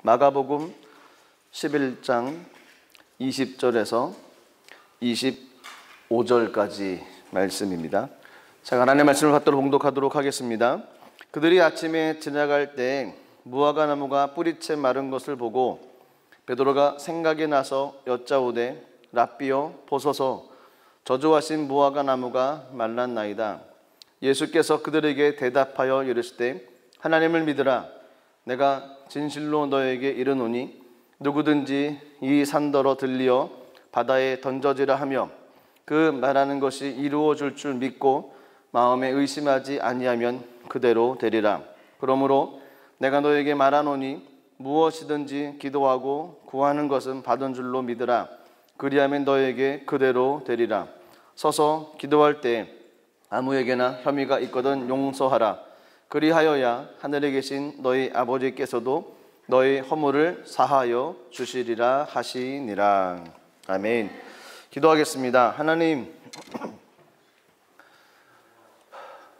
마가복음 11장 20절에서 25절까지 말씀입니다. 자, 하나님의 말씀을 받도록 봉독하도록 하겠습니다. 그들이 아침에 지나갈 때 무화과 나무가 뿌리채 마른 것을 보고 베드로가 생각이 나서 여짜오되 랍비여 보소서 저주하신 무화과 나무가 말랐나이다. 예수께서 그들에게 대답하여 이르시되 하나님을 믿으라. 내가 진실로 너에게 이르노니 누구든지 이 산더러 들리어 바다에 던져지라 하며 그 말하는 것이 이루어질 줄 믿고 마음에 의심하지 아니하면 그대로 되리라. 그러므로 내가 너에게 말하노니 무엇이든지 기도하고 구하는 것은 받은 줄로 믿으라. 그리하면 너에게 그대로 되리라. 서서 기도할 때 아무에게나 혐의가 있거든 용서하라. 그리하여야 하늘에 계신 너희 아버지께서도 너희 허물을 사하여 주시리라 하시니라. 아멘. 기도하겠습니다. 하나님,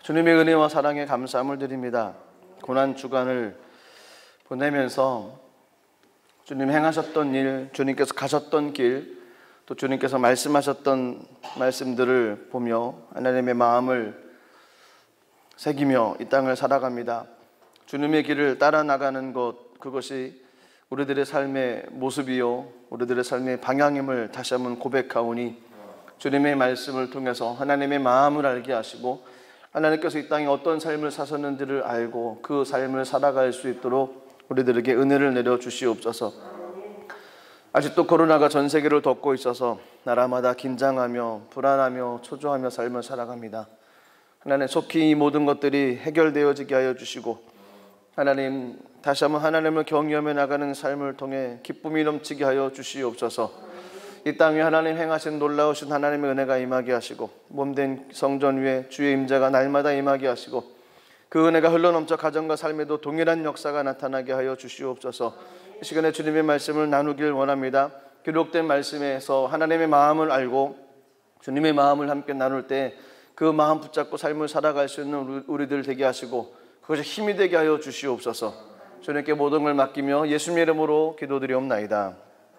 주님의 은혜와 사랑에 감사함을 드립니다. 고난 주간을 보내면서 주님 행하셨던 일, 주님께서 가셨던 길, 또 주님께서 말씀하셨던 말씀들을 보며 하나님의 마음을 새기며 이 땅을 살아갑니다. 주님의 길을 따라 나가는 것, 그것이 우리들의 삶의 모습이요 우리들의 삶의 방향임을 다시 한번 고백하오니 주님의 말씀을 통해서 하나님의 마음을 알게 하시고 하나님께서 이 땅에 어떤 삶을 사셨는지를 알고 그 삶을 살아갈 수 있도록 우리들에게 은혜를 내려 주시옵소서. 아직도 코로나가 전 세계를 덮고 있어서 나라마다 긴장하며 불안하며 초조하며 삶을 살아갑니다. 하나님, 속히 이 모든 것들이 해결되어지게 하여 주시고 하나님, 다시 한번 하나님을 경외하며 나가는 삶을 통해 기쁨이 넘치게 하여 주시옵소서. 이 땅에 하나님 행하신 놀라우신 하나님의 은혜가 임하게 하시고 몸된 성전 위에 주의 임재가 날마다 임하게 하시고 그 은혜가 흘러넘쳐 가정과 삶에도 동일한 역사가 나타나게 하여 주시옵소서. 이 시간에 주님의 말씀을 나누길 원합니다. 기록된 말씀에서 하나님의 마음을 알고 주님의 마음을 함께 나눌 때 그 마음 붙잡고 삶을 살아갈 수 있는 우리들 되게 하시고 그것이 힘이 되게 하여 주시옵소서. 주님께 모든 걸 맡기며 예수님의 이름으로 기도드리옵나이다.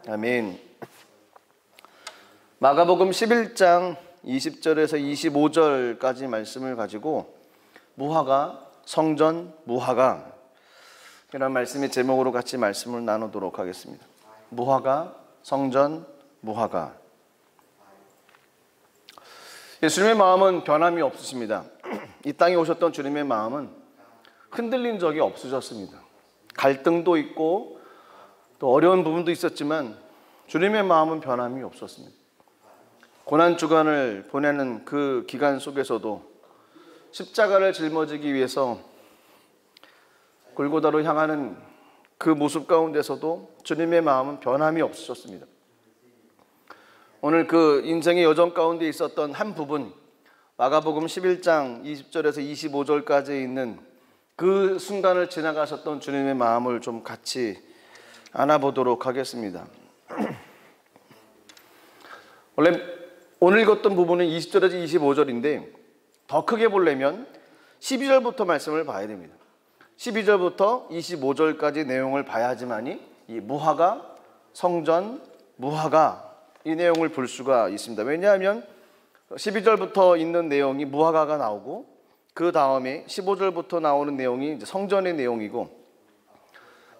아멘. 마가복음 11장 20절에서 25절까지 말씀을 가지고 무화과, 성전 무화과 이런 말씀의 제목으로 같이 말씀을 나누도록 하겠습니다. 무화과, 성전 무화과. 예수님의 마음은 변함이 없으십니다. 이 땅에 오셨던 주님의 마음은 흔들린 적이 없으셨습니다. 갈등도 있고 또 어려운 부분도 있었지만 주님의 마음은 변함이 없었습니다. 고난 주간을 보내는 그 기간 속에서도 십자가를 짊어지기 위해서 골고다로 향하는 그 모습 가운데서도 주님의 마음은 변함이 없으셨습니다. 오늘 그 인생의 여정 가운데 있었던 한 부분, 마가복음 11장 20절에서 25절까지 있는 그 순간을 지나가셨던 주님의 마음을 좀 같이 알아보도록 하겠습니다. 원래 오늘 읽었던 부분은 20절에서 25절인데 더 크게 보려면 12절부터 말씀을 봐야 됩니다. 12절부터 25절까지 내용을 봐야지만이 이 무화과, 성전, 무화과 이 내용을 볼 수가 있습니다. 왜냐하면 12절부터 있는 내용이 무화과가 나오고 그 다음에 15절부터 나오는 내용이 이제 성전의 내용이고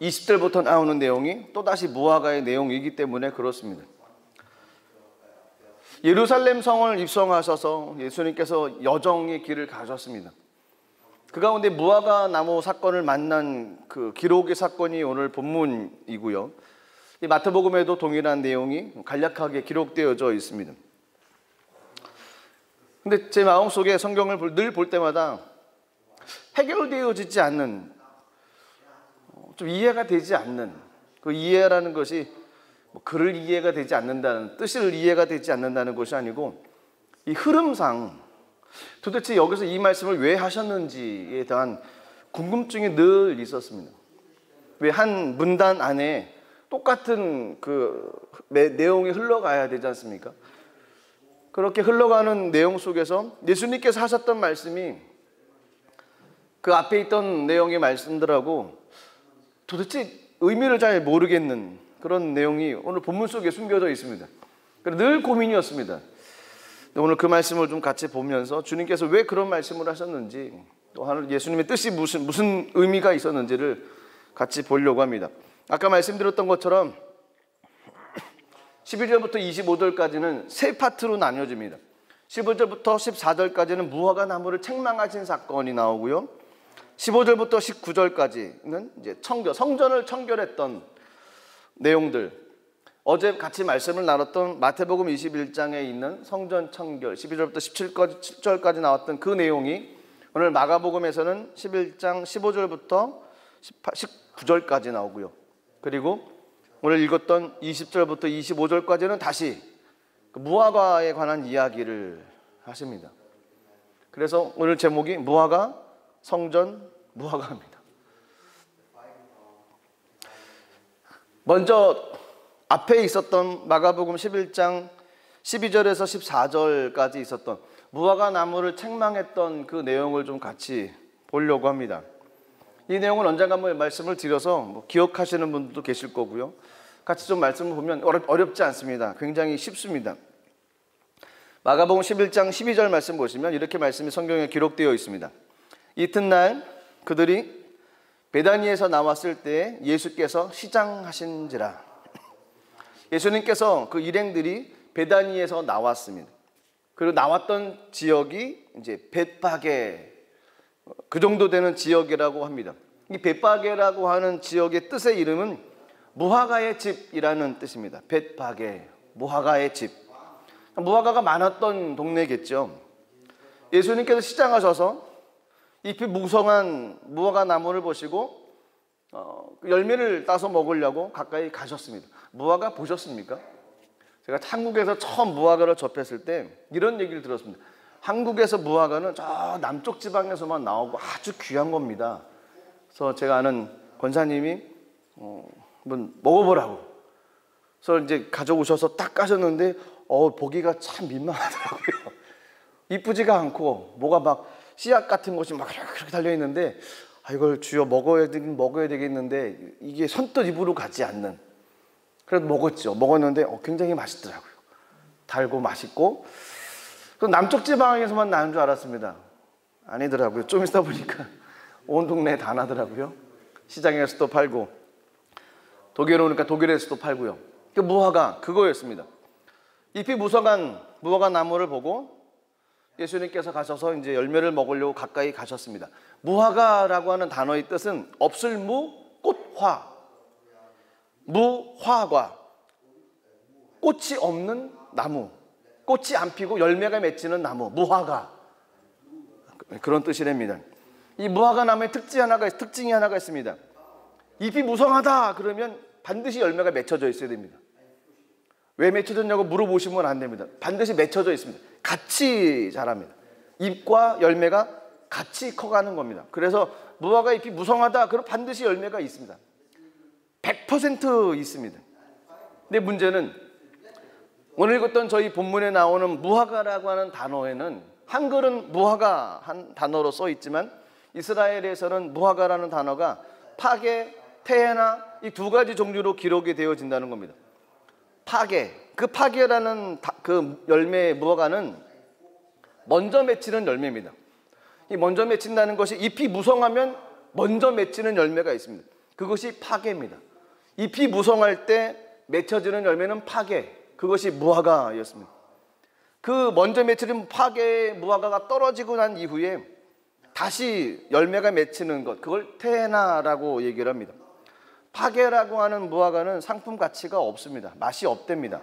20절부터 나오는 내용이 또다시 무화과의 내용이기 때문에 그렇습니다. 예루살렘 성을 입성하셔서 예수님께서 여정의 길을 가셨습니다. 그 가운데 무화과 나무 사건을 만난 그 기록의 사건이 오늘 본문이고요. 이 마태복음에도 동일한 내용이 간략하게 기록되어져 있습니다. 근데 제 마음속에 성경을 늘 볼 때마다 해결되어지지 않는, 좀 이해가 되지 않는, 그 이해라는 것이 글을 이해가 되지 않는다는, 뜻을 이해가 되지 않는다는 것이 아니고 이 흐름상 도대체 여기서 이 말씀을 왜 하셨는지에 대한 궁금증이 늘 있었습니다. 왜 한 문단 안에 똑같은 그 내용이 흘러가야 되지 않습니까? 그렇게 흘러가는 내용 속에서 예수님께서 하셨던 말씀이 그 앞에 있던 내용의 말씀들하고 도대체 의미를 잘 모르겠는 그런 내용이 오늘 본문 속에 숨겨져 있습니다. 그래서 늘 고민이었습니다. 오늘 그 말씀을 좀 같이 보면서 주님께서 왜 그런 말씀을 하셨는지, 또 예수님의 뜻이 무슨 의미가 있었는지를 같이 보려고 합니다. 아까 말씀드렸던 것처럼 11절부터 25절까지는 세 파트로 나뉘어집니다. 15절부터 14절까지는 무화과 나무를 책망하신 사건이 나오고요. 15절부터 19절까지는 이제 성전을 청결했던 내용들, 어제 같이 말씀을 나눴던 마태복음 21장에 있는 성전 청결 12절부터 17절까지 나왔던 그 내용이 오늘 마가복음에서는 11장 15절부터 19절까지 나오고요. 그리고 오늘 읽었던 20절부터 25절까지는 다시 무화과에 관한 이야기를 하십니다. 그래서 오늘 제목이 무화과, 성전, 무화과입니다. 먼저 앞에 있었던 마가복음 11장 12절에서 14절까지 있었던 무화과 나무를 책망했던 그 내용을 좀 같이 보려고 합니다. 이 내용은 언젠가 한번 말씀을 드려서 기억하시는 분들도 계실 거고요. 같이 좀 말씀을 보면 어렵지 않습니다. 굉장히 쉽습니다. 마가복음 11장 12절 말씀 보시면 이렇게 말씀이 성경에 기록되어 있습니다. 이튿날 그들이 베다니에서 나왔을 때 예수께서 시장하신지라. 예수님께서 그 일행들이 베다니에서 나왔습니다. 그리고 나왔던 지역이 이제 벳바게, 그 정도 되는 지역이라고 합니다. 이 벳바게라고 하는 지역의 뜻의 이름은 무화과의 집이라는 뜻입니다. 벳바게, 무화과의 집. 무화과가 많았던 동네겠죠. 예수님께서 시장하셔서 잎이 무성한 무화과 나무를 보시고 열매를 따서 먹으려고 가까이 가셨습니다. 무화과 보셨습니까? 제가 한국에서 처음 무화과를 접했을 때 이런 얘기를 들었습니다. 한국에서 무화과는 저 남쪽 지방에서만 나오고 아주 귀한 겁니다. 그래서 제가 아는 권사님이 한번 먹어보라고. 그래서 이제 가져오셔서 딱 까셨는데 보기가 참 민망하더라고요. 이쁘지가 않고 뭐가 막 씨앗 같은 것이 막 그렇게 달려 있는데 이걸 주여 먹어야 되겠는데 이게 선뜻 입으로 가지 않는. 그래도 먹었는데 굉장히 맛있더라고요. 달고 맛있고. 그 남쪽 지방에서만 나는 줄 알았습니다. 아니더라고요. 좀 있다 보니까 온 동네에 다 나더라고요. 시장에서도 팔고 독일에 오니까 독일에서도 팔고요. 그 무화과 그거였습니다. 잎이 무성한 무화과 나무를 보고 예수님께서 가셔서 이제 열매를 먹으려고 가까이 가셨습니다. 무화과라고 하는 단어의 뜻은 없을무 꽃화, 무화과, 꽃이 없는 나무, 꽃이 안 피고 열매가 맺히는 나무, 무화과, 그런 뜻이랍니다. 이 무화과 나무의 특징이 하나가 있습니다. 잎이 무성하다 그러면 반드시 열매가 맺혀져 있어야 됩니다. 왜 맺혀졌냐고 물어보시면 안 됩니다. 반드시 맺혀져 있습니다. 같이 자랍니다. 잎과 열매가 같이 커가는 겁니다. 그래서 무화과 잎이 무성하다 그럼 반드시 열매가 있습니다. 100% 있습니다. 근데 문제는 오늘 읽었던 저희 본문에 나오는 무화과라고 하는 단어에는 한글은 무화과 한 단어로 써 있지만 이스라엘에서는 무화과라는 단어가 파게, 테에나 이 두 가지 종류로 기록이 되어진다는 겁니다. 파게, 그 파게라는 그 열매의 무화과는 먼저 맺히는 열매입니다. 이 먼저 맺힌다는 것이 잎이 무성하면 먼저 맺히는 열매가 있습니다. 그것이 파게입니다. 잎이 무성할 때 맺혀지는 열매는 파게, 그것이 무화과였습니다. 그 먼저 맺히는 파게의 무화과가 떨어지고 난 이후에 다시 열매가 맺히는 것, 그걸 테에나라고 얘기를 합니다. 파게라고 하는 무화과는 상품 가치가 없습니다. 맛이 없답니다.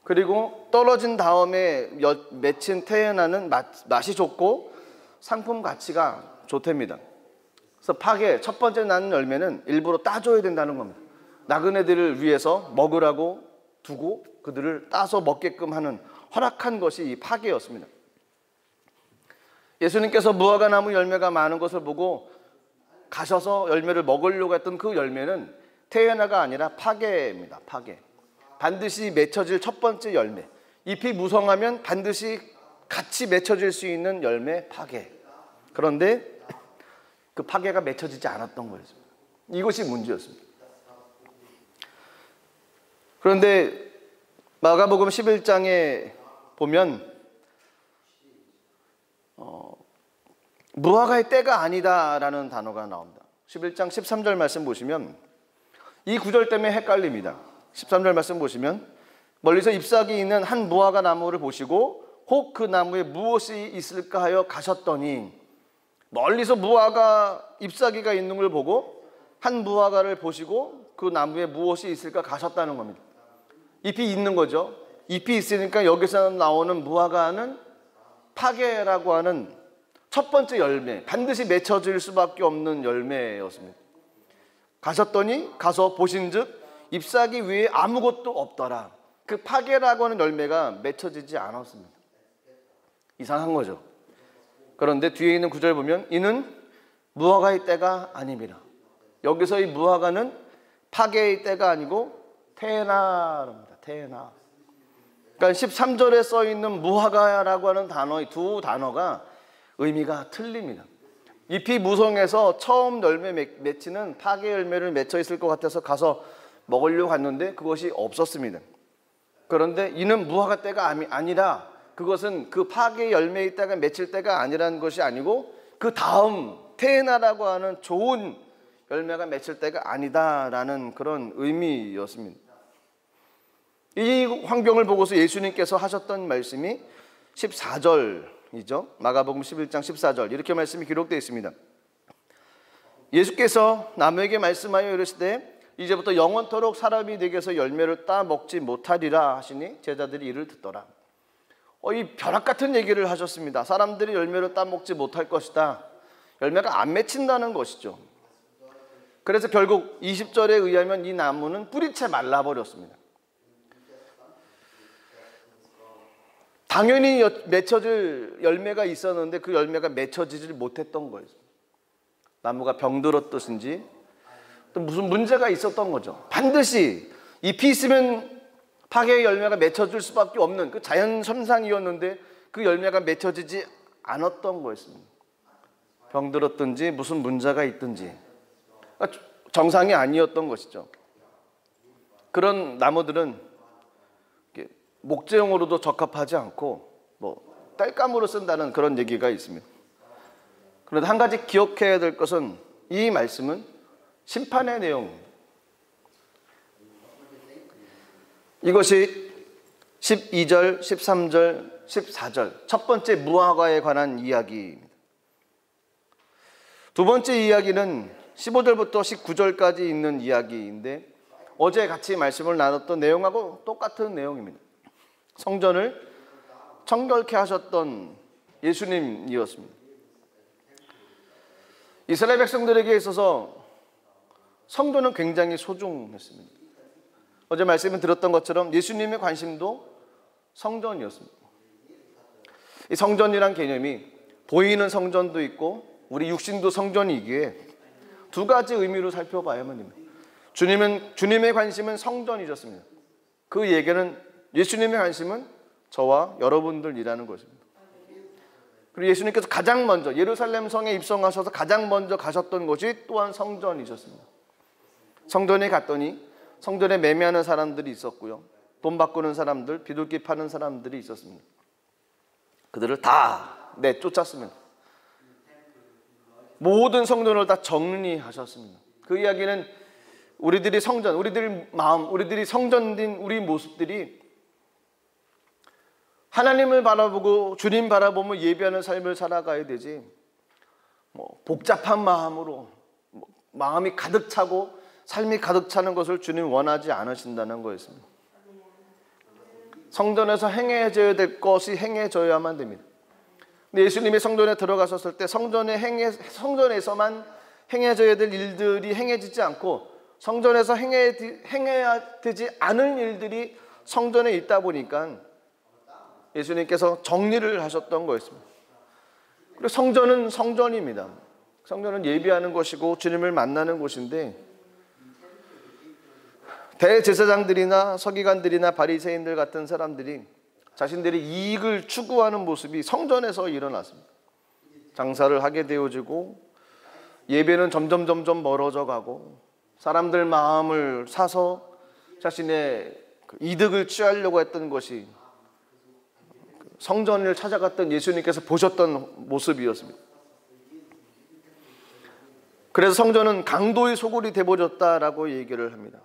그리고 떨어진 다음에 맺힌 테에나는 맛이 좋고 상품 가치가 좋답니다. 그래서 파게 첫 번째 나는 열매는 일부러 따줘야 된다는 겁니다. 나그네들을 위해서 먹으라고 두고 그들을 따서 먹게끔 하는 허락한 것이 이 파게였습니다. 예수님께서 무화과 나무 열매가 많은 것을 보고 가셔서 열매를 먹으려고 했던 그 열매는 테에나가 아니라 파게입니다. 파게. 반드시 맺혀질 첫 번째 열매. 잎이 무성하면 반드시 같이 맺혀질 수 있는 열매 파게. 그런데 그 파게가 맺혀지지 않았던 거였습니다. 이것이 문제였습니다. 그런데 마가복음 11장에 보면 무화과의 때가 아니다라는 단어가 나옵니다. 11장 13절 말씀 보시면 이 구절 때문에 헷갈립니다. 13절 말씀 보시면 멀리서 잎사귀 있는 한 무화과 나무를 보시고 혹 그 나무에 무엇이 있을까 하여 가셨더니, 멀리서 무화과 잎사귀가 있는 걸 보고 한 무화과를 보시고 그 나무에 무엇이 있을까 가셨다는 겁니다. 잎이 있는 거죠. 잎이 있으니까 여기서 나오는 무화과는 파게라고 하는 첫 번째 열매, 반드시 맺혀질 수밖에 없는 열매였습니다. 가셨더니 가서 보신즉 잎사귀 위에 아무것도 없더라. 그 파게라고 하는 열매가 맺혀지지 않았습니다. 이상한 거죠. 그런데 뒤에 있는 구절 보면 이는 무화과의 때가 아닙니다. 여기서 이 무화과는 파게의 때가 아니고 테나입니다. 테나. 그러니까 13절에 써 있는 무화과라고 하는 단어, 이 두 단어가 의미가 틀립니다. 잎이 무성해서 처음 열매 맺히는 파게 열매를 맺혀 있을 것 같아서 가서 먹으려고 갔는데 그것이 없었습니다. 그런데 이는 무화과 때가 아니라, 그것은 그 파게 열매의 때가 맺힐 때가 아니라는 것이 아니고 그 다음 테나라고 하는 좋은 열매가 맺힐 때가 아니다라는 그런 의미였습니다. 이 환경을 보고서 예수님께서 하셨던 말씀이 14절이죠. 마가복음 11장 14절 이렇게 말씀이 기록되어 있습니다. 예수께서 나무에게 말씀하여 이르시되 이제부터 영원토록 사람이 내게서 열매를 따 먹지 못하리라 하시니 제자들이 이를 듣더라. 이 벼락 같은 얘기를 하셨습니다. 사람들이 열매를 따 먹지 못할 것이다. 열매가 안 맺힌다는 것이죠. 그래서 결국 20절에 의하면 이 나무는 뿌리채 말라버렸습니다. 당연히 맺혀질 열매가 있었는데 그 열매가 맺혀지질 못했던 거예요. 나무가 병들었듯인지 또 무슨 문제가 있었던 거죠. 반드시 잎이 있으면 파게의 열매가 맺혀질 수밖에 없는 그 자연 현상이었는데 그 열매가 맺혀지지 않았던 거였습니다. 병들었든지 무슨 문제가 있든지 정상이 아니었던 것이죠. 그런 나무들은 목재용으로도 적합하지 않고 땔감으로 쓴다는 그런 얘기가 있습니다. 그런데 한 가지 기억해야 될 것은 이 말씀은 심판의 내용입니다. 이것이 12절, 13절, 14절 첫 번째 무화과에 관한 이야기입니다. 두 번째 이야기는 15절부터 19절까지 있는 이야기인데 어제 같이 말씀을 나눴던 내용하고 똑같은 내용입니다. 성전을 청결케 하셨던 예수님이었습니다. 이스라엘 백성들에게 있어서 성전은 굉장히 소중했습니다. 어제 말씀을 들었던 것처럼 예수님의 관심도 성전이었습니다. 이 성전이란 개념이 보이는 성전도 있고 우리 육신도 성전이기에 두 가지 의미로 살펴봐야만 됩니다. 주님의 관심은 성전이셨습니다. 그 얘기는 예수님의 관심은 저와 여러분들이라는 것입니다. 그리고 예수님께서 가장 먼저 예루살렘 성에 입성하셔서 가장 먼저 가셨던 곳이 또한 성전이셨습니다. 성전에 갔더니 성전에 매매하는 사람들이 있었고요. 돈 바꾸는 사람들, 비둘기 파는 사람들이 있었습니다. 그들을 다 내쫓았습니다. 모든 성전을 다 정리하셨습니다. 그 이야기는 우리들이 성전, 우리들 마음, 우리들이 성전된 우리 모습들이 하나님을 바라보고 주님 바라보며 예배하는 삶을 살아가야 되지 복잡한 마음으로 마음이 가득 차고 삶이 가득 차는 것을 주님 원하지 않으신다는 거였습니다. 성전에서 행해져야 될 것이 행해져야만 됩니다. 근데 예수님이 성전에 들어가셨을 때 성전에서만 행해져야 될 일들이 행해지지 않고 성전에서 행해야 되지 않은 일들이 성전에 있다 보니까 예수님께서 정리를 하셨던 거였습니다. 그리고 성전은 성전입니다. 성전은 예배하는 것이고 주님을 만나는 곳인데 대제사장들이나 서기관들이나 바리새인들 같은 사람들이 자신들의 이익을 추구하는 모습이 성전에서 일어났습니다. 장사를 하게 되어지고 예배는 점점 멀어져 가고 사람들 마음을 사서 자신의 이득을 취하려고 했던 것이 성전을 찾아갔던 예수님께서 보셨던 모습이었습니다. 그래서 성전은 강도의 소굴이 되어버렸다라고 얘기를 합니다.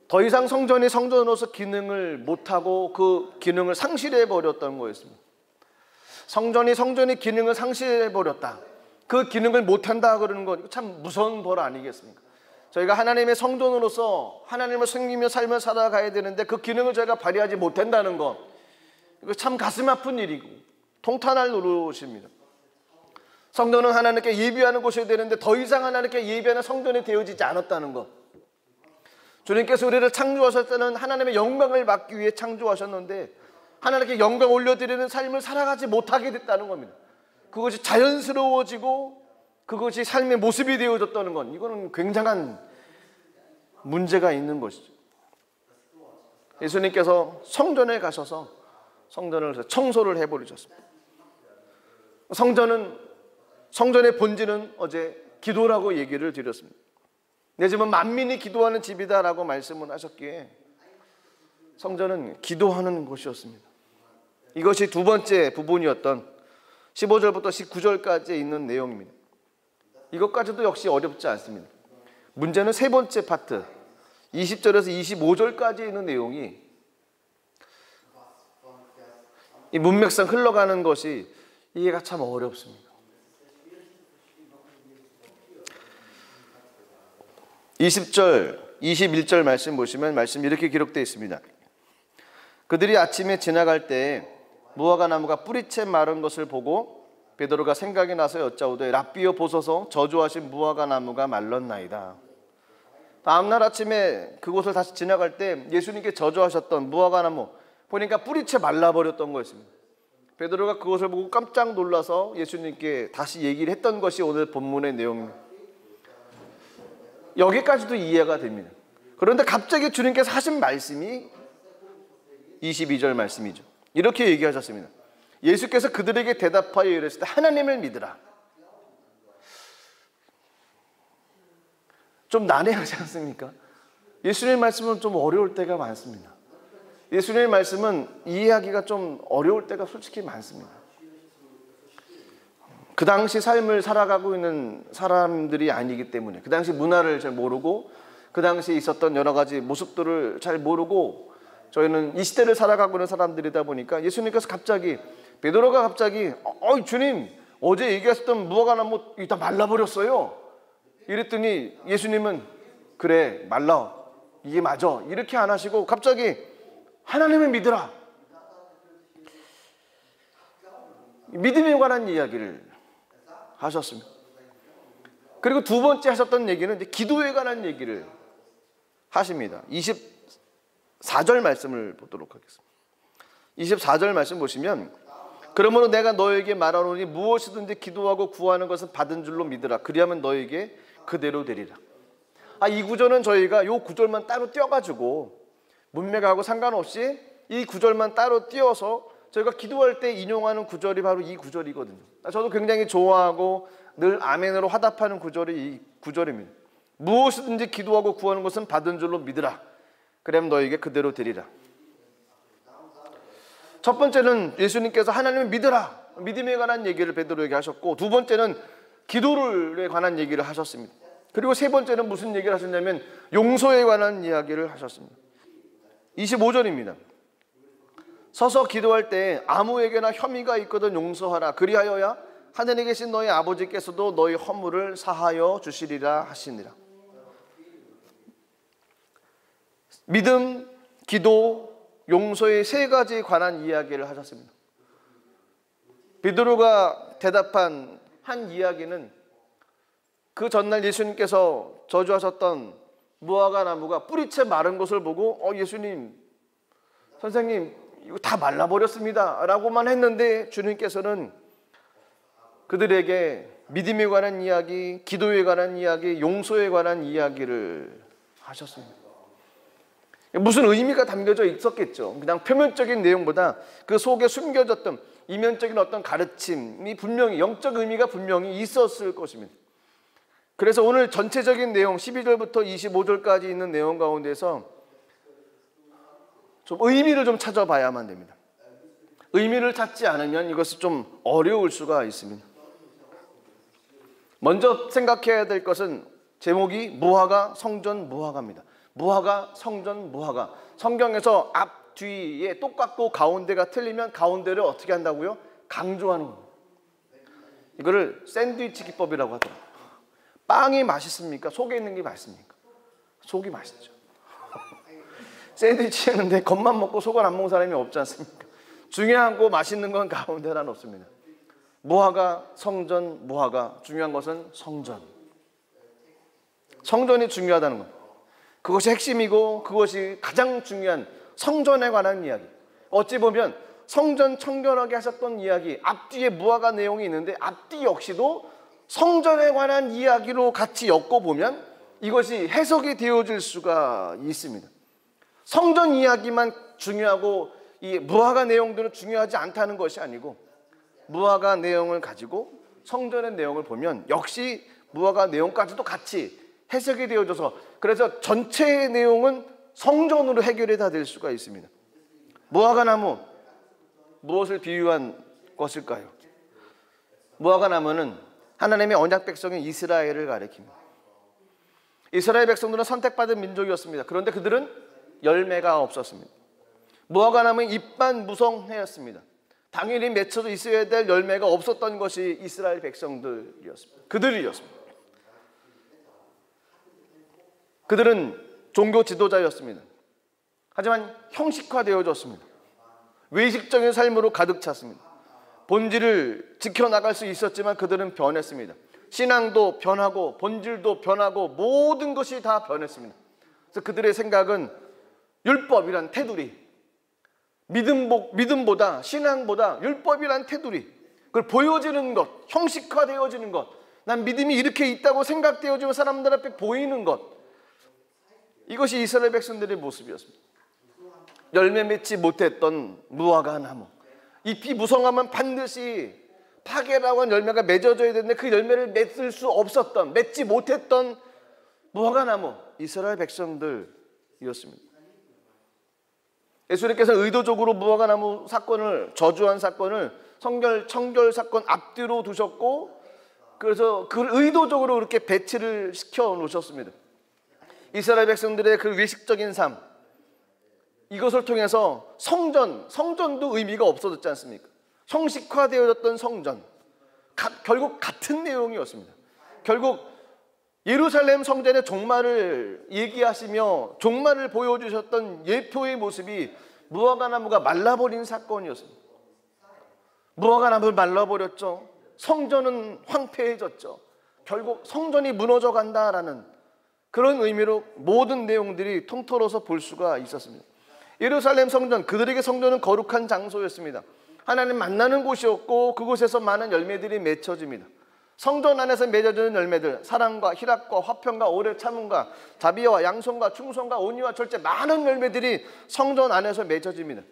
더 이상 성전이 성전으로서 기능을 못하고 그 기능을 상실해버렸던 거였습니다. 성전이 기능을 상실해버렸다, 그 기능을 못한다 그러는 건 참 무서운 벌 아니겠습니까? 저희가 하나님의 성전으로서 하나님을 섬기며 삶을 살아가야 되는데 그 기능을 저희가 발휘하지 못한다는 것, 이거 참 가슴 아픈 일이고 통탄할 노릇입니다. 성전은 하나님께 예배하는 곳이 되는데 더 이상 하나님께 예배하는 성전이 되어지지 않았다는 것. 주님께서 우리를 창조하셨을 때는 하나님의 영광을 받기 위해 창조하셨는데 하나님께 영광 올려드리는 삶을 살아가지 못하게 됐다는 겁니다. 그것이 자연스러워지고 그것이 삶의 모습이 되어졌다는 건, 이거는 굉장한 문제가 있는 것이죠. 예수님께서 성전에 가셔서 성전을 청소를 해버리셨습니다. 성전의 본질은 어제 기도라고 얘기를 드렸습니다. 내 집은 만민이 기도하는 집이다라고 말씀을 하셨기에 성전은 기도하는 곳이었습니다. 이것이 두 번째 부분이었던 15절부터 19절까지 있는 내용입니다. 이것까지도 역시 어렵지 않습니다. 문제는 세 번째 파트 20절에서 25절까지 있는 내용이 이 문맥상 흘러가는 것이 이해가 참 어렵습니다. 20절, 21절 말씀 보시면 말씀 이렇게 기록되어 있습니다. 그들이 아침에 지나갈 때 무화과 나무가 뿌리채 마른 것을 보고 베드로가 생각이 나서 여짜오되 랍비여 보소서 저주하신 무화과 나무가 말랐나이다. 다음날 아침에 그곳을 다시 지나갈 때 예수님께 저주하셨던 무화과 나무 보니까 뿌리채 말라버렸던 거였습니다. 베드로가 그것을 보고 깜짝 놀라서 예수님께 다시 얘기를 했던 것이 오늘 본문의 내용입니다. 여기까지도 이해가 됩니다. 그런데 갑자기 주님께서 하신 말씀이 22절 말씀이죠. 이렇게 얘기하셨습니다. 예수께서 그들에게 대답하여 이르시되 하나님을 믿으라. 좀 난해하지 않습니까? 예수님의 말씀은 좀 어려울 때가 많습니다. 예수님의 말씀은 이해하기가 좀 어려울 때가 솔직히 많습니다. 그 당시 삶을 살아가고 있는 사람들이 아니기 때문에, 그 당시 문화를 잘 모르고 그 당시에 있었던 여러 가지 모습들을 잘 모르고 저희는 이 시대를 살아가고 있는 사람들이다 보니까 예수님께서 갑자기, 베드로가 갑자기 주님 어제 얘기하셨던 무화과 나무 다 말라버렸어요 이랬더니 예수님은 그래 말라, 이게 맞아, 이렇게 안 하시고 갑자기 하나님을 믿으라, 믿음에 관한 이야기를 하셨습니다. 그리고 두 번째 하셨던 얘기는 이제 기도에 관한 얘기를 하십니다. 24절 말씀을 보도록 하겠습니다. 24절 말씀 보시면 그러므로 내가 너에게 말하노니 무엇이든지 기도하고 구하는 것은 받은 줄로 믿으라. 그리하면 너에게 그대로 되리라. 이 구절은 저희가 이 구절만 따로 띄어가지고 문맥하고 상관없이 이 구절만 따로 띄어서 저희가 기도할 때 인용하는 구절이 바로 이 구절이거든요. 저도 굉장히 좋아하고 늘 아멘으로 화답하는 구절이 이 구절입니다. 무엇이든지 기도하고 구하는 것은 받은 줄로 믿으라. 그러면 너에게 그대로 되리라. 첫 번째는 예수님께서 하나님을 믿으라, 믿음에 관한 얘기를 베드로에게 하셨고, 두 번째는 기도에 관한 얘기를 하셨습니다. 그리고 세 번째는 무슨 얘기를 하셨냐면 용서에 관한 이야기를 하셨습니다. 25절입니다. 서서 기도할 때 아무에게나 혐의가 있거든 용서하라. 그리하여야 하늘에 계신 너희 아버지께서도 너희 허물을 사하여 주시리라 하시니라. 믿음, 기도, 용서의 세 가지에 관한 이야기를 하셨습니다. 베드로가 대답한 한 이야기는 그 전날 예수님께서 저주하셨던 무화과 나무가 뿌리채 마른 것을 보고 예수님, 선생님 이거 다 말라버렸습니다 라고만 했는데 주님께서는 그들에게 믿음에 관한 이야기, 기도에 관한 이야기, 용서에 관한 이야기를 하셨습니다. 무슨 의미가 담겨져 있었겠죠. 그냥 표면적인 내용보다 그 속에 숨겨졌던 이면적인 어떤 가르침이 분명히, 영적 의미가 분명히 있었을 것입니다. 그래서 오늘 전체적인 내용 12절부터 25절까지 있는 내용 가운데서 좀 의미를 좀 찾아봐야만 됩니다. 의미를 찾지 않으면 이것이 좀 어려울 수가 있습니다. 먼저 생각해야 될 것은 제목이 무화과, 성전, 무화과입니다. 무화과, 성전, 무화과. 성경에서 앞, 뒤에 똑같고 가운데가 틀리면 가운데를 어떻게 한다고요? 강조하는 겁니다. 이거를 샌드위치 기법이라고 하더라고요. 빵이 맛있습니까? 속에 있는 게 맛있습니까? 속이 맛있죠. 샌드위치 했는데 겉만 먹고 속을 안 먹는 사람이 없지 않습니까? 중요한 거 맛있는 건 가운데란 없습니다. 무화과, 성전, 무화과. 중요한 것은 성전. 성전이 중요하다는 것. 그것이 핵심이고 그것이 가장 중요한 성전에 관한 이야기. 어찌 보면 성전 청결하게 하셨던 이야기, 앞뒤에 무화과 내용이 있는데 앞뒤 역시도 성전에 관한 이야기로 같이 엮어보면 이것이 해석이 되어질 수가 있습니다. 성전 이야기만 중요하고 이 무화과 내용들은 중요하지 않다는 것이 아니고, 무화과 내용을 가지고 성전의 내용을 보면 역시 무화과 내용까지도 같이 해석이 되어져서, 그래서 전체의 내용은 성전으로 해결이 다 될 수가 있습니다. 무화과 나무, 무엇을 비유한 것일까요? 무화과 나무는 하나님의 언약 백성인 이스라엘을 가리킵니다. 이스라엘 백성들은 선택받은 민족이었습니다. 그런데 그들은 열매가 없었습니다. 무화과 나무는 잎만 무성해였습니다. 당연히 맺혀져 있어야 될 열매가 없었던 것이 이스라엘 백성들이었습니다. 그들이었습니다. 그들은 종교 지도자였습니다. 하지만 형식화되어졌습니다. 외식적인 삶으로 가득 찼습니다. 본질을 지켜나갈 수 있었지만 그들은 변했습니다. 신앙도 변하고 본질도 변하고 모든 것이 다 변했습니다. 그래서 그들의 생각은 율법이란 테두리, 믿음보다, 신앙보다 율법이란 테두리, 그걸 보여지는 것, 형식화되어지는 것, 난 믿음이 이렇게 있다고 생각되어지고 사람들 앞에 보이는 것, 이것이 이스라엘 백성들의 모습이었습니다. 열매 맺지 못했던 무화과 나무, 잎이 무성하면 반드시 파괴라고 한 열매가 맺어져야 되는데 그 열매를 맺을 수 없었던, 맺지 못했던 무화과 나무, 이스라엘 백성들이었습니다. 예수님께서 의도적으로 무화과 나무 사건을, 저주한 사건을 청결 사건 앞뒤로 두셨고, 그래서 그걸 의도적으로 그렇게 배치를 시켜 놓으셨습니다. 이스라엘 백성들의 그 외식적인 삶, 이것을 통해서 성전도 의미가 없어졌지 않습니까? 형식화되어졌던 성전, 결국 같은 내용이었습니다. 결국 예루살렘 성전의 종말을 얘기하시며 종말을 보여주셨던 예표의 모습이 무화과 나무가 말라버린 사건이었습니다. 무화과 나무를 말라버렸죠. 성전은 황폐해졌죠. 결국 성전이 무너져 간다라는 그런 의미로 모든 내용들이 통틀어서 볼 수가 있었습니다. 예루살렘 성전, 그들에게 성전은 거룩한 장소였습니다. 하나님 만나는 곳이었고 그곳에서 많은 열매들이 맺혀집니다. 성전 안에서 맺어지는 열매들, 사랑과 희락과 화평과 오래 참음과 자비와 양손과 충성과 온유와 절제, 많은 열매들이 성전 안에서 맺어집니다.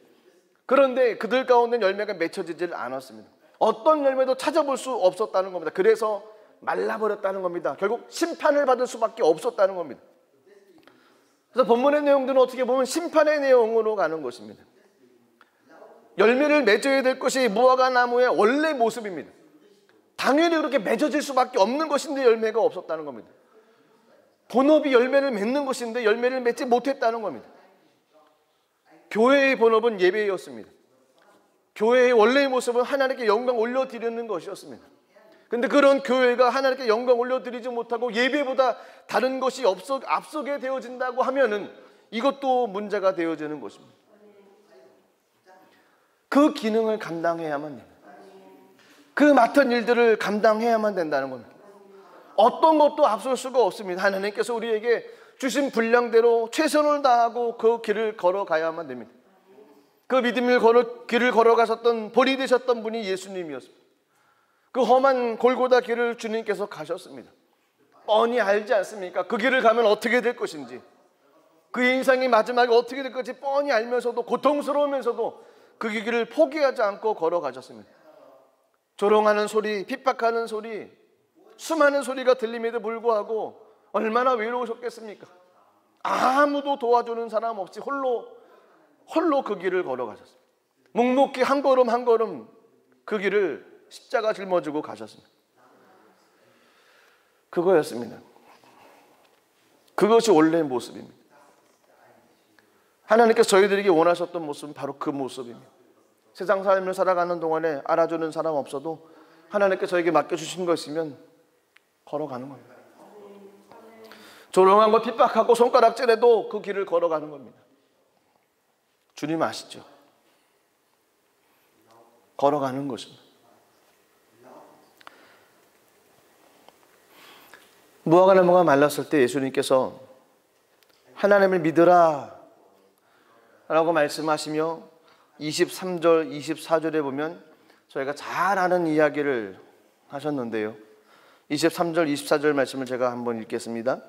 그런데 그들 가운데 열매가 맺혀지질 않았습니다. 어떤 열매도 찾아볼 수 없었다는 겁니다. 그래서 말라버렸다는 겁니다. 결국 심판을 받을 수밖에 없었다는 겁니다. 그래서 본문의 내용들은 어떻게 보면 심판의 내용으로 가는 것입니다. 열매를 맺어야 될 것이 무화과 나무의 원래 모습입니다. 당연히 그렇게 맺어질 수밖에 없는 것인데 열매가 없었다는 겁니다. 본업이 열매를 맺는 것인데 열매를 맺지 못했다는 겁니다. 교회의 본업은 예배였습니다. 교회의 원래의 모습은 하나님께 영광 올려드리는 것이었습니다. 근데 그런 교회가 하나님께 영광 올려드리지 못하고 예배보다 다른 것이 앞서게 되어진다고 하면은 이것도 문제가 되어지는 것입니다. 그 기능을 감당해야만 됩니다. 그 맡은 일들을 감당해야만 된다는 겁니다. 어떤 것도 앞설 수가 없습니다. 하나님께서 우리에게 주신 분량대로 최선을 다하고 그 길을 걸어가야만 됩니다. 그 길을 걸어가셨던 본이 되셨던 분이 예수님이었습니다. 그 험한 골고다 길을 주님께서 가셨습니다. 뻔히 알지 않습니까? 그 길을 가면 어떻게 될 것인지, 그 인생의 마지막에 어떻게 될 것인지 뻔히 알면서도, 고통스러우면서도 그 길을 포기하지 않고 걸어가셨습니다. 조롱하는 소리, 핍박하는 소리, 수많은 소리가 들림에도 불구하고 얼마나 외로우셨겠습니까? 아무도 도와주는 사람 없이 홀로 그 길을 걸어가셨습니다. 묵묵히 한 걸음 한 걸음 그 길을 십자가 짊어지고 가셨습니다. 그거였습니다. 그것이 원래의 모습입니다. 하나님께서 저희들에게 원하셨던 모습은 바로 그 모습입니다. 세상 삶을 살아가는 동안에 알아주는 사람 없어도 하나님께서 저에게 맡겨주신 거 있으면 걸어가는 겁니다. 조롱하고 핍박하고 손가락질해도 그 길을 걸어가는 겁니다. 주님 아시죠? 걸어가는 것입니다. 무화과 나무가 말랐을 때 예수님께서 하나님을 믿으라 라고 말씀하시며 23절, 24절에 보면 저희가 잘 아는 이야기를 하셨는데요. 23절, 24절 말씀을 제가 한번 읽겠습니다.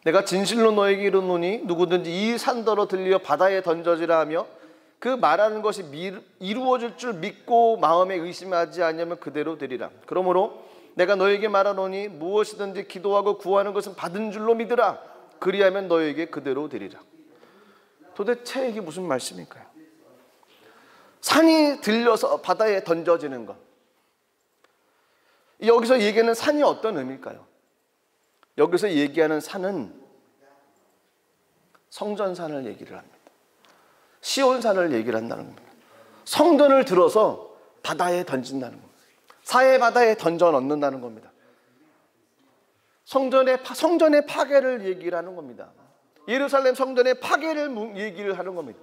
내가 진실로 너에게 이르노니 누구든지 이 산더러 들려 바다에 던져지라 하며 그 말하는 것이 이루어질 줄 믿고 마음에 의심하지 않으면 그대로 되리라. 그러므로 내가 너에게 말하노니 무엇이든지 기도하고 구하는 것은 받은 줄로 믿으라. 그리하면 너에게 그대로 되리라. 도대체 이게 무슨 말씀일까요? 산이 들려서 바다에 던져지는 것. 여기서 얘기하는 산이 어떤 의미일까요? 여기서 얘기하는 산은 성전산을 얘기를 합니다. 시온산을 얘기를 한다는 겁니다. 성전을 들어서 바다에 던진다는 겁니다. 사해 바다에 던져 넣는다는 겁니다. 성전의 파괴를 얘기를 하는 겁니다. 예루살렘 성전의 파괴를 얘기를 하는 겁니다.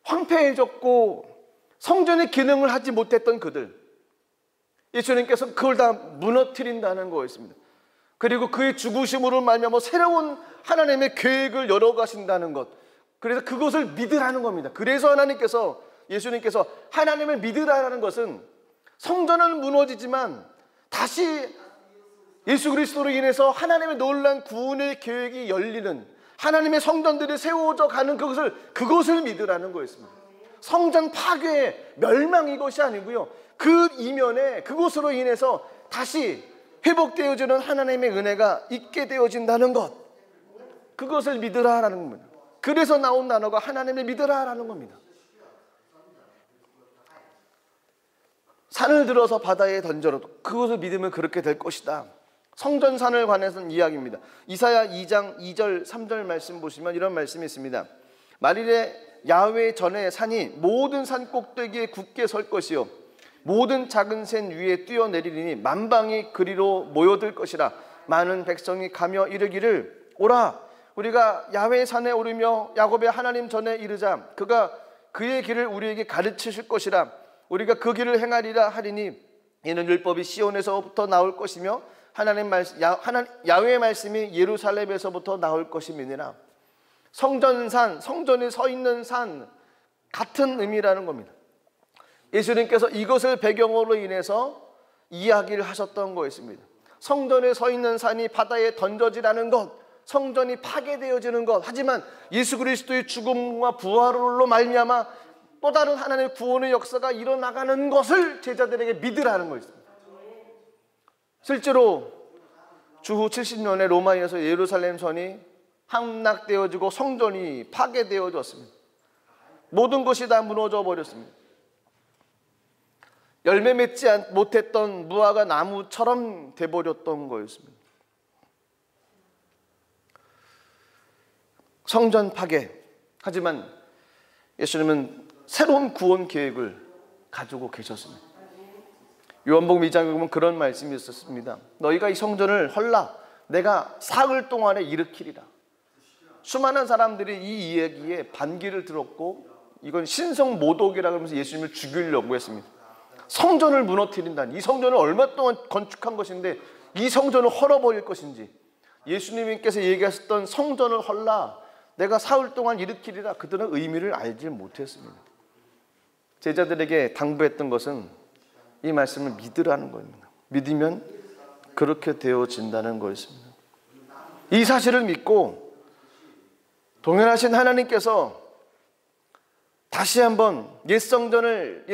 황폐해졌고 성전의 기능을 하지 못했던 그들, 예수님께서 그걸 다 무너뜨린다는 거였습니다. 그리고 그의 죽으심으로 말미암아 새로운 하나님의 계획을 열어가신다는 것, 그래서 그것을 믿으라는 겁니다. 그래서 예수님께서 하나님을 믿으라는 것은 성전은 무너지지만 다시 예수 그리스도로 인해서 하나님의 놀라운 구원의 계획이 열리는, 하나님의 성전들이 세워져 가는 그것을 믿으라는 거였습니다. 성전 파괴, 멸망 이것이 아니고요, 그 이면에 그것으로 인해서 다시 회복되어지는 하나님의 은혜가 있게 되어진다는 것, 그것을 믿으라라는 겁니다. 그래서 나온 단어가 하나님을 믿으라라는 겁니다. 산을 들어서 바다에 던져도 그것을 믿으면 그렇게 될 것이다. 성전산을 관해서는 이야기입니다. 이사야 2장 2절 3절 말씀 보시면 이런 말씀이 있습니다. 만일에 야훼 전에 산이 모든 산 꼭대기에 굳게 설 것이요 모든 작은 산 위에 뛰어내리리니 만방이 그리로 모여들 것이라. 많은 백성이 가며 이르기를 오라 우리가 야훼 산에 오르며 야곱의 하나님 전에 이르자. 그가 그의 길을 우리에게 가르치실 것이라. 우리가 그 길을 행하리라 하리니 이는 율법이 시온에서부터 나올 것이며 야훼의 말씀이 예루살렘에서부터 나올 것임이니라. 성전산, 성전이 서 있는 산 같은 의미라는 겁니다. 예수님께서 이것을 배경으로 인해서 이야기를 하셨던 거였습니다. 성전에 서 있는 산이 바다에 던져지라는 것, 성전이 파괴되어지는 것, 하지만 예수 그리스도의 죽음과 부활로 말미암아 또 다른 하나님의 구원의 역사가 일어나가는 것을 제자들에게 믿으라는 거였습니다. 실제로 주후 70년에 로마에서 예루살렘 선이 함락되어지고 성전이 파괴되어졌습니다. 모든 것이 다 무너져 버렸습니다. 열매 맺지 못했던 무화과 나무처럼 돼버렸던 거였습니다. 성전 파괴. 하지만 예수님은 새로운 구원 계획을 가지고 계셨습니다. 요한복음 2장에 보면 그런 말씀이 있었습니다. 너희가 이 성전을 헐라 내가 사흘 동안에 일으키리라. 수많은 사람들이 이 이야기에 반기를 들었고 이건 신성모독이라고 하면서 예수님을 죽이려고 했습니다. 성전을 무너뜨린다니, 이 성전을 얼마 동안 건축한 것인데 이 성전을 헐어버릴 것인지, 예수님께서 얘기하셨던 성전을 헐라 내가 사흘 동안 일으키리라, 그들은 의미를 알지 못했습니다. 제자들에게 당부했던 것은 이 말씀을 믿으라는 겁니다. 믿으면 그렇게 되어진다는 거였습니다. 이 사실을 믿고 동행하신 하나님께서 다시 한번 옛 성전에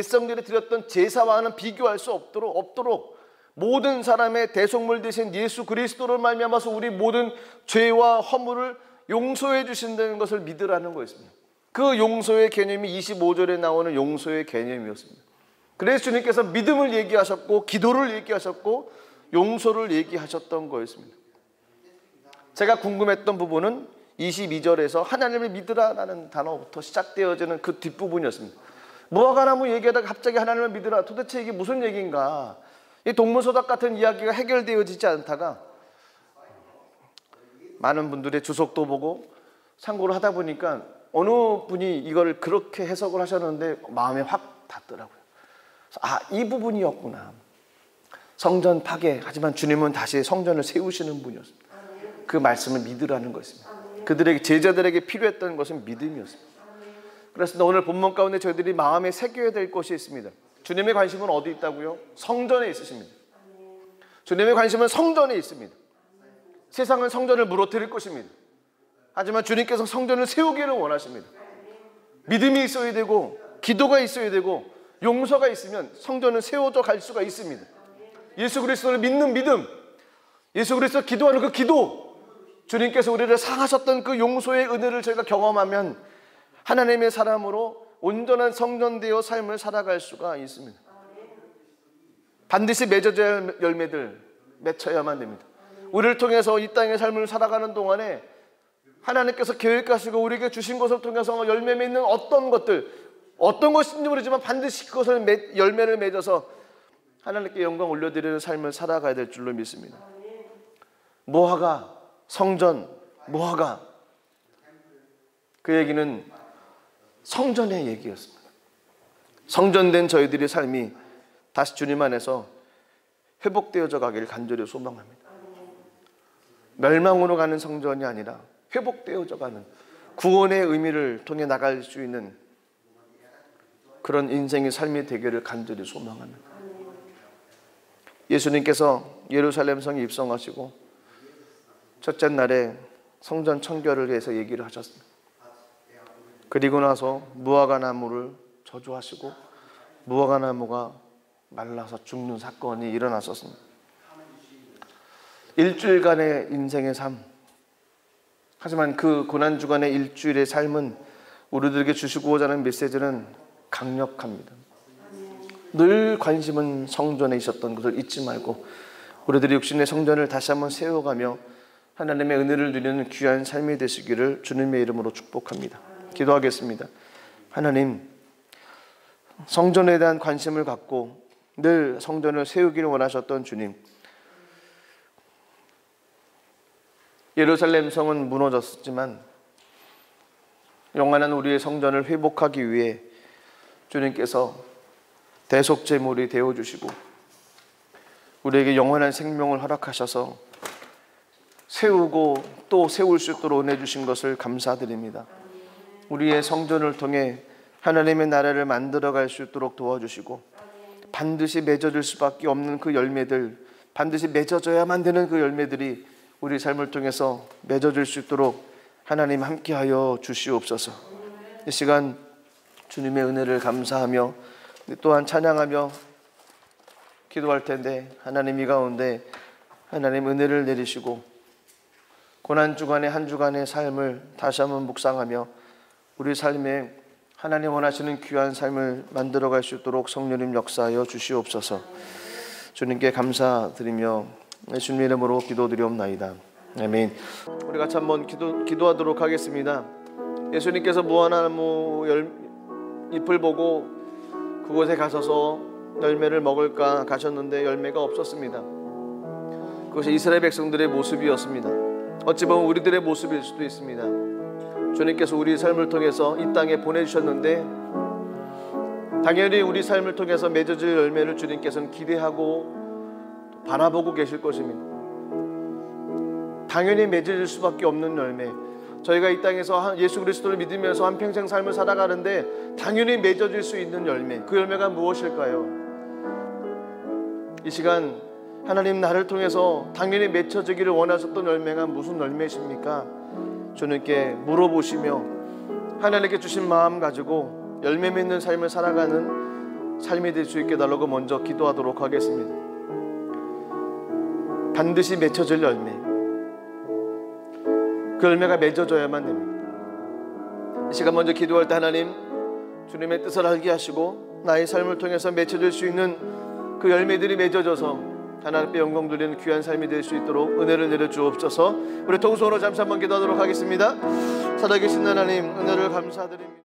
드렸던 제사와는 비교할 수 없도록 모든 사람의 대속물 되신 예수 그리스도를 말미암아서 우리 모든 죄와 허물을 용서해 주신다는 것을 믿으라는 거였습니다. 그 용서의 개념이 25절에 나오는 용서의 개념이었습니다. 그래서 주님께서 믿음을 얘기하셨고 기도를 얘기하셨고 용서를 얘기하셨던 거였습니다. 제가 궁금했던 부분은 22절에서 하나님을 믿으라라는 단어부터 시작되어지는 그 뒷부분이었습니다. 무화과나무 얘기하다가 갑자기 하나님을 믿으라, 도대체 이게 무슨 얘기인가? 이 동문서답 같은 이야기가 해결되어지지 않다가 많은 분들의 주석도 보고 참고를 하다 보니까 어느 분이 이걸 그렇게 해석을 하셨는데 마음에 확 닿더라고요. 이 부분이었구나. 성전 파괴, 하지만 주님은 다시 성전을 세우시는 분이었습니다. 그 말씀을 믿으라는 것입니다. 그들에게, 제자들에게 필요했던 것은 믿음이었습니다. 그래서 오늘 본문 가운데 저희들이 마음에 새겨야 될 것이 있습니다. 주님의 관심은 어디 있다고요? 성전에 있으십니다. 주님의 관심은 성전에 있습니다. 세상은 성전을 무너뜨릴 것입니다. 하지만 주님께서 성전을 세우기를 원하십니다. 믿음이 있어야 되고 기도가 있어야 되고 용서가 있으면 성전은 세워져 갈 수가 있습니다. 예수 그리스도를 믿는 믿음, 예수 그리스도 기도하는 그 기도, 주님께서 우리를 사하셨던 그 용서의 은혜를 저희가 경험하면 하나님의 사람으로 온전한 성전되어 삶을 살아갈 수가 있습니다. 반드시 맺어져야 할 열매들 맺혀야만 됩니다. 우리를 통해서 이 땅의 삶을 살아가는 동안에 하나님께서 계획하시고 우리에게 주신 것을 통해서 열매 맺는 어떤 것인지 모르지만 반드시 그것을 열매를 맺어서 하나님께 영광 올려드리는 삶을 살아가야 될 줄로 믿습니다. 무화과, 성전, 무화과, 그 얘기는 성전의 얘기였습니다. 성전된 저희들의 삶이 다시 주님 안에서 회복되어져 가기를 간절히 소망합니다. 멸망으로 가는 성전이 아니라 회복되어져 가는 구원의 의미를 통해 나갈 수 있는 그런 인생의 삶이 되기를 간절히 소망합니다. 예수님께서 예루살렘 성에 입성하시고 첫째 날에 성전 청결을 위해서 얘기를 하셨습니다. 그리고 나서 무화과 나무를 저주하시고 무화과 나무가 말라서 죽는 사건이 일어났었습니다. 일주일간의 인생의 삶, 하지만 그 고난주간의 일주일의 삶은 우리들에게 주시고자 하는 메시지는 강력합니다. 늘 관심은 성전에 있었던 것을 잊지 말고 우리들이 육신의 성전을 다시 한번 세워가며 하나님의 은혜를 누리는 귀한 삶이 되시기를 주님의 이름으로 축복합니다. 기도하겠습니다. 하나님, 성전에 대한 관심을 갖고 늘 성전을 세우기를 원하셨던 주님, 예루살렘 성은 무너졌지만 영원한 우리의 성전을 회복하기 위해 주님께서 대속제물이 되어주시고 우리에게 영원한 생명을 허락하셔서 세우고 또 세울 수 있도록 은혜 주신 것을 감사드립니다. 우리의 성전을 통해 하나님의 나라를 만들어갈 수 있도록 도와주시고 반드시 맺어질 수밖에 없는 그 열매들, 반드시 맺어져야만 되는 그 열매들이 우리 삶을 통해서 맺어질 수 있도록 하나님 함께하여 주시옵소서. 이 시간 주님의 은혜를 감사하며 또한 찬양하며 기도할 텐데 하나님 이 가운데 하나님 은혜를 내리시고 고난주간의 한 주간의 삶을 다시 한번 묵상하며 우리 삶에 하나님 원하시는 귀한 삶을 만들어갈 수 있도록 성령님 역사하여 주시옵소서. 주님께 감사드리며 예수님 이름으로 기도드리옵나이다. 아멘. 우리 같이 한번 기도하도록 하겠습니다. 예수님께서 무화과나무 잎을 보고 그곳에 가셔서 열매를 먹을까 가셨는데 열매가 없었습니다. 그것이 이스라엘 백성들의 모습이었습니다. 어찌 보면 우리들의 모습일 수도 있습니다. 주님께서 우리 삶을 통해서 이 땅에 보내주셨는데 당연히 우리 삶을 통해서 맺어질 열매를 주님께서는 기대하고 바라보고 계실 것입니다. 당연히 맺어질 수밖에 없는 열매, 저희가 이 땅에서 예수 그리스도를 믿으면서 한평생 삶을 살아가는데 당연히 맺어질 수 있는 열매, 그 열매가 무엇일까요? 이 시간 하나님 나를 통해서 당연히 맺혀지기를 원하셨던 열매가 무슨 열매십니까? 주님께 물어보시며 하나님께 주신 마음 가지고 열매 맺는 삶을 살아가는 삶이 될 수 있게 달라고 먼저 기도하도록 하겠습니다. 반드시 맺혀질 열매, 그 열매가 맺어져야만 됩니다. 이 시간 먼저 기도할 때 하나님, 주님의 뜻을 알게 하시고 나의 삶을 통해서 맺혀질 수 있는 그 열매들이 맺어져서 하나님께 영광 돌리는 귀한 삶이 될 수 있도록 은혜를 내려주옵소서. 우리 동성으로 잠시 한번 기도하도록 하겠습니다. 살아계신 하나님, 은혜를 감사드립니다.